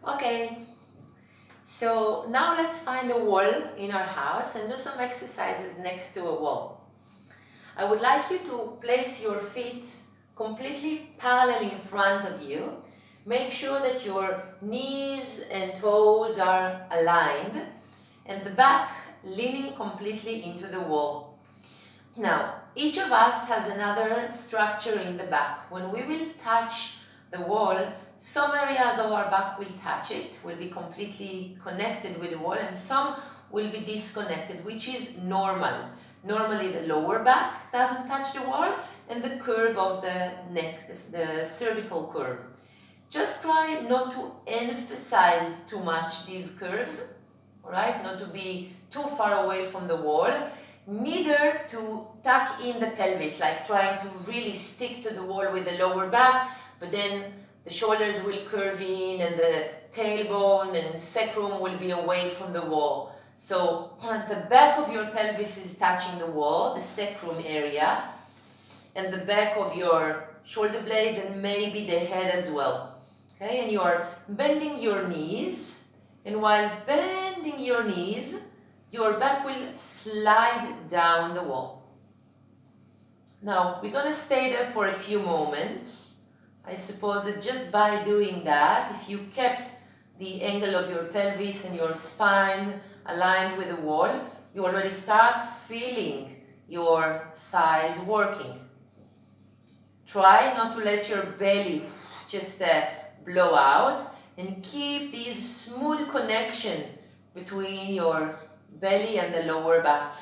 Okay, so now let's find a wall in our house and do some exercises next to a wall. I would like you to place your feet completely parallel in front of you. Make sure that your knees and toes are aligned and the back leaning completely into the wall. Now, each of us has another structure in the back. When we will touch the wall, some areas of our back will touch it, will be completely connected with the wall, and some will be disconnected, which is normal. Normally the lower back doesn't touch the wall, and the curve of the neck, the cervical curve. Just try not to emphasize too much these curves, alright? Not to be too far away from the wall, neither to tuck in the pelvis, like trying to really stick to the wall with the lower back, but then the shoulders will curve in and the tailbone and sacrum will be away from the wall. So the back of your pelvis is touching the wall, the sacrum area, and the back of your shoulder blades and maybe the head as well. Okay, and you are bending your knees, and while bending your knees, your back will slide down the wall. Now, we're going to stay there for a few moments. I suppose that just by doing that, if you kept the angle of your pelvis and your spine aligned with the wall, you already start feeling your thighs working. Try not to let your belly just blow out, and keep this smooth connection between your belly and the lower back.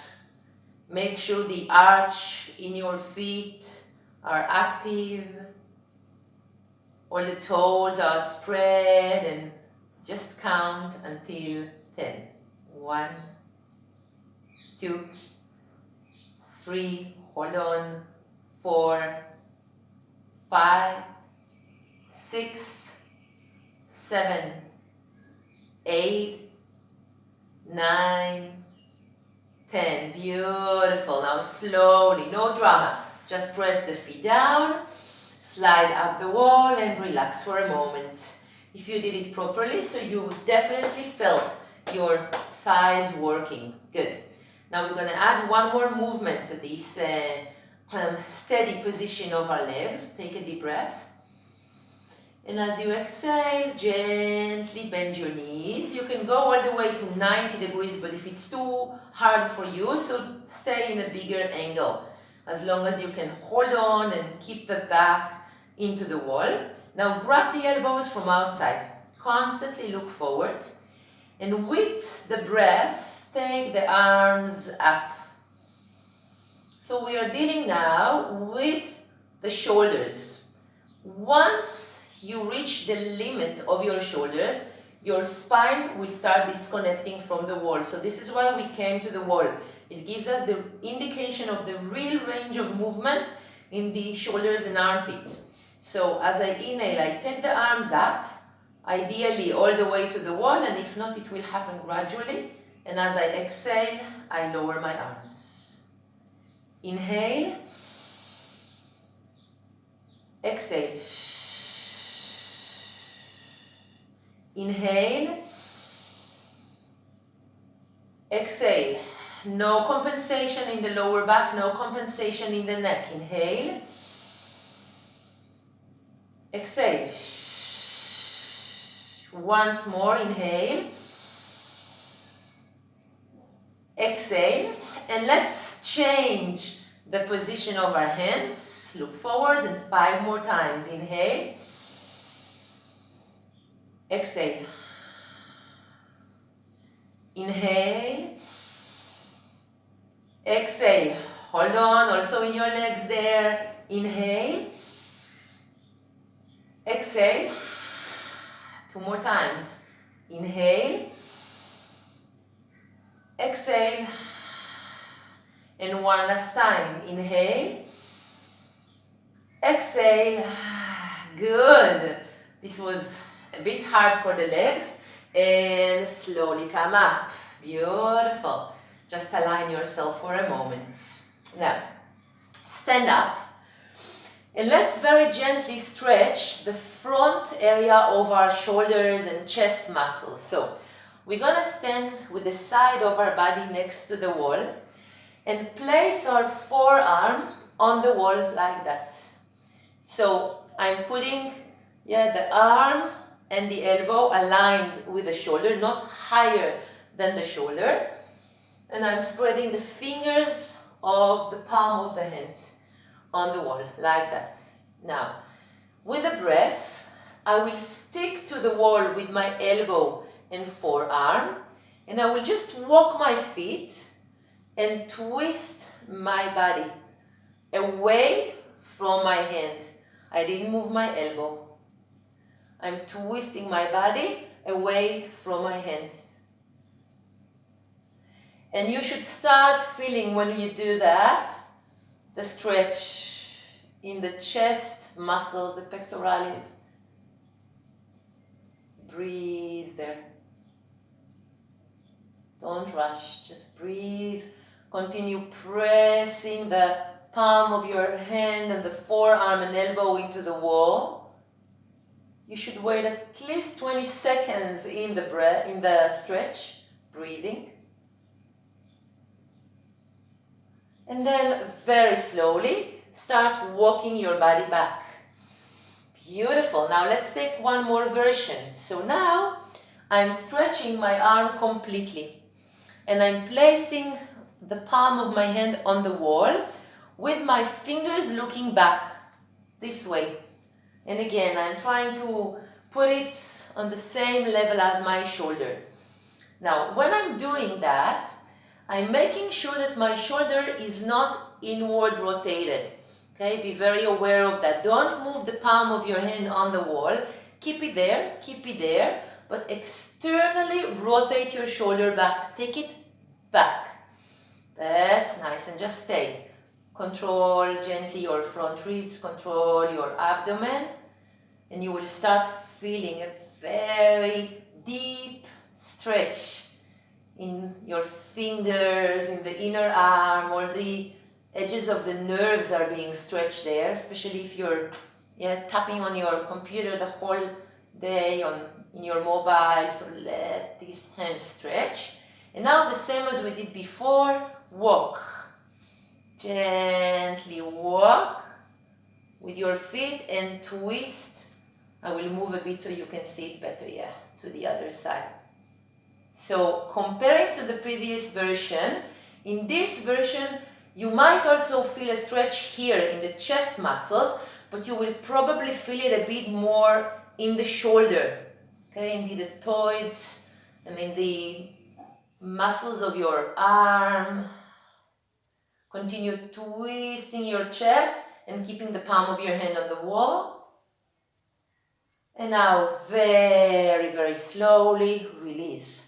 Make sure the arch in your feet are active. All the toes are spread, and just count until 10. 1, 2, 3, hold on, 4, 5, 6, 7, 8, 9, 10. Beautiful. Now slowly, no drama. Just press the feet down, slide up the wall and relax for a moment. If you did it properly, so you definitely felt your thighs working. Good. Now we're going to add one more movement to this steady position of our legs. Take a deep breath. And as you exhale, gently bend your knees. You can go all the way to 90 degrees, but if it's too hard for you, so stay in a bigger angle. As long as you can hold on and keep the back into the wall. Now grab the elbows from outside. Constantly look forward. And with the breath, take the arms up. So we are dealing now with the shoulders. Once you reach the limit of your shoulders, your spine will start disconnecting from the wall. So this is why we came to the wall. It gives us the indication of the real range of movement in the shoulders and armpits. So as I inhale, I take the arms up, ideally all the way to the wall, and if not, it will happen gradually. And as I exhale, I lower my arms. Inhale. Exhale. Inhale. Exhale. No compensation in the lower back, no compensation in the neck. Inhale. Exhale. Once more, inhale. Exhale. And let's change the position of our hands. Look forwards and 5 more times. Inhale. Exhale. Inhale. Exhale. Hold on, also in your legs there. Inhale. Exhale. 2 more times. Inhale. Exhale. And one last time. Inhale. Exhale. Good. This was a bit hard for the legs. And slowly come up. Beautiful. Just align yourself for a moment. Now, stand up. And let's very gently stretch the front area of our shoulders and chest muscles. So we're gonna stand with the side of our body next to the wall and place our forearm on the wall like that. So I'm putting the arm and the elbow aligned with the shoulder, not higher than the shoulder. And I'm spreading the fingers of the palm of the hand on the wall, like that. Now, with the breath, I will stick to the wall with my elbow and forearm, and I will just walk my feet and twist my body away from my hand. I didn't move my elbow. I'm twisting my body away from my hand. And you should start feeling when you do that, the stretch in the chest muscles, the pectoralis. Breathe there. Don't rush, just breathe. Continue pressing the palm of your hand and the forearm and elbow into the wall. You should wait at least 20 seconds in the stretch, breathing. And then very slowly start walking your body back. Beautiful. Now let's take one more version. So now I'm stretching my arm completely and I'm placing the palm of my hand on the wall with my fingers looking back this way. And again, I'm trying to put it on the same level as my shoulder. Now, when I'm doing that, I'm making sure that my shoulder is not inward rotated. Okay, be very aware of that. Don't move the palm of your hand on the wall. Keep it there, but externally rotate your shoulder back. Take it back. That's nice, and just stay. Control gently your front ribs, control your abdomen, and you will start feeling a very deep stretch in your fingers, in the inner arm, or the edges of the nerves are being stretched there, especially if you're tapping on your computer the whole day in your mobile. So let these hands stretch. And now the same as we did before, walk. Gently walk with your feet and twist. I will move a bit so you can see it better, to the other side. So comparing to the previous version, in this version, you might also feel a stretch here in the chest muscles, but you will probably feel it a bit more in the shoulder, okay, in the deltoids and in the muscles of your arm. Continue twisting your chest and keeping the palm of your hand on the wall. And now very, very slowly release.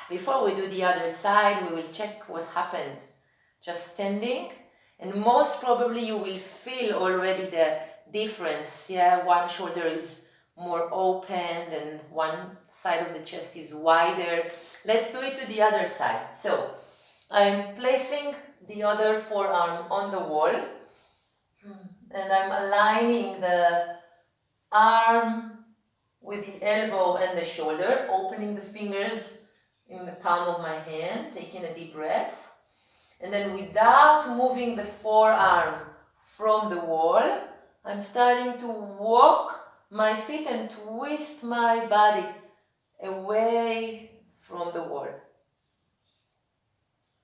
Before we do the other side, we will check what happened. Just standing, and most probably you will feel already the difference. One shoulder is more open and one side of the chest is wider. Let's do it to the other side. So I'm placing the other forearm on the wall and I'm aligning the arm with the elbow and the shoulder, opening the fingers in the palm of my hand, taking a deep breath. And then without moving the forearm from the wall, I'm starting to walk my feet and twist my body away from the wall.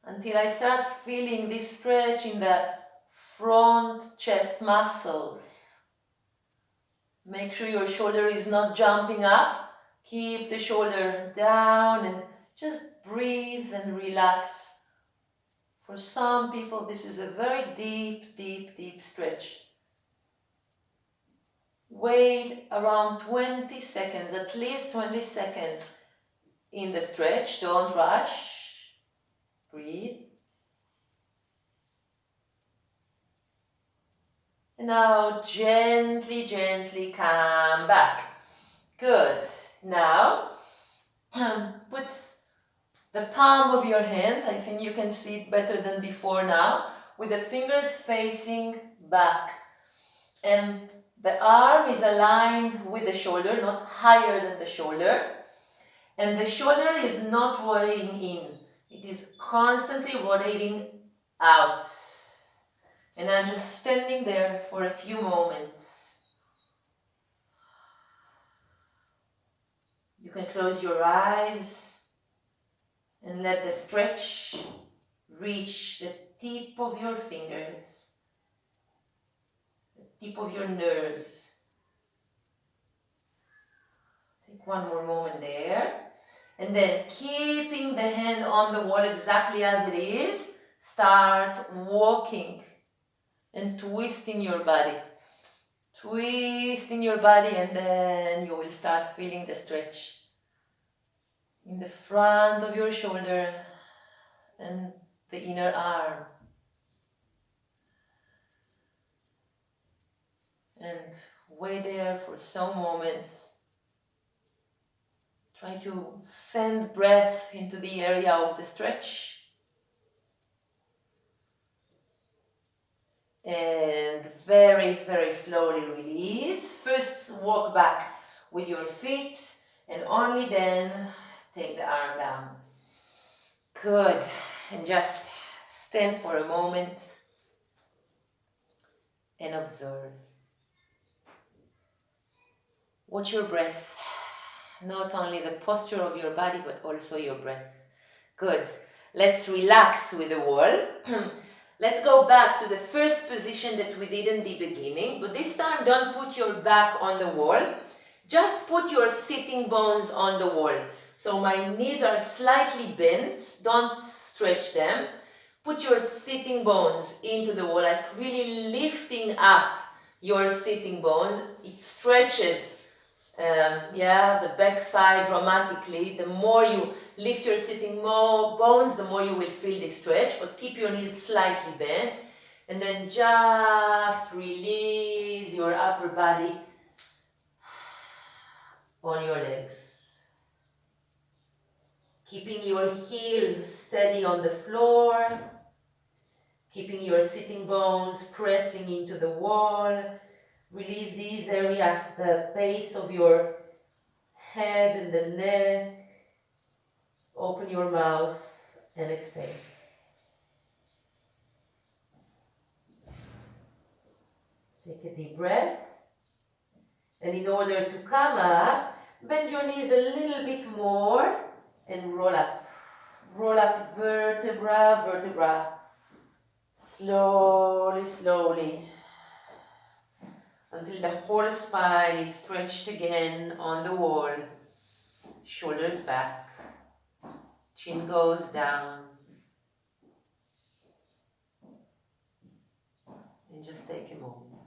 Until I start feeling this stretch in the front chest muscles. Make sure your shoulder is not jumping up. Keep the shoulder down and just breathe and relax. For some people, this is a very deep, deep, deep stretch. Wait around 20 seconds, at least 20 seconds in the stretch. Don't rush. Breathe. And now gently, gently come back. Good. Now, put the palm of your hand, I think you can see it better than before now, with the fingers facing back. And the arm is aligned with the shoulder, not higher than the shoulder. And the shoulder is not rotating in. It is constantly rotating out. And I'm just standing there for a few moments. You can close your eyes and let the stretch reach the tip of your fingers, the tip of your nerves. Take one more moment there. And then, keeping the hand on the wall exactly as it is, start walking and twisting your body. Twisting your body, and then you will start feeling the stretch in the front of your shoulder and the inner arm. And wait there for some moments. Try to send breath into the area of the stretch. And very, very slowly release. First, walk back with your feet, and only then take the arm down. Good. And just stand for a moment and observe. Watch your breath. Not only the posture of your body, but also your breath. Good. Let's relax with the wall. Let's go back to the first position that we did in the beginning, but this time don't put your back on the wall. Just put your sitting bones on the wall. So my knees are slightly bent. Don't stretch them. Put your sitting bones into the wall, like really lifting up your sitting bones. It stretches the back thigh dramatically. The more you lift your sitting bones, the more you will feel the stretch, but keep your knees slightly bent. And then just release your upper body on your legs. Keeping your heels steady on the floor. Keeping your sitting bones pressing into the wall. Release this area, the base of your head and the neck. Open your mouth and exhale. Take a deep breath. And in order to come up, bend your knees a little bit more and roll up. Roll up vertebra, vertebra. Slowly, slowly. Until the whole spine is stretched again on the wall. Shoulders back. Chin goes down. And just take a moment.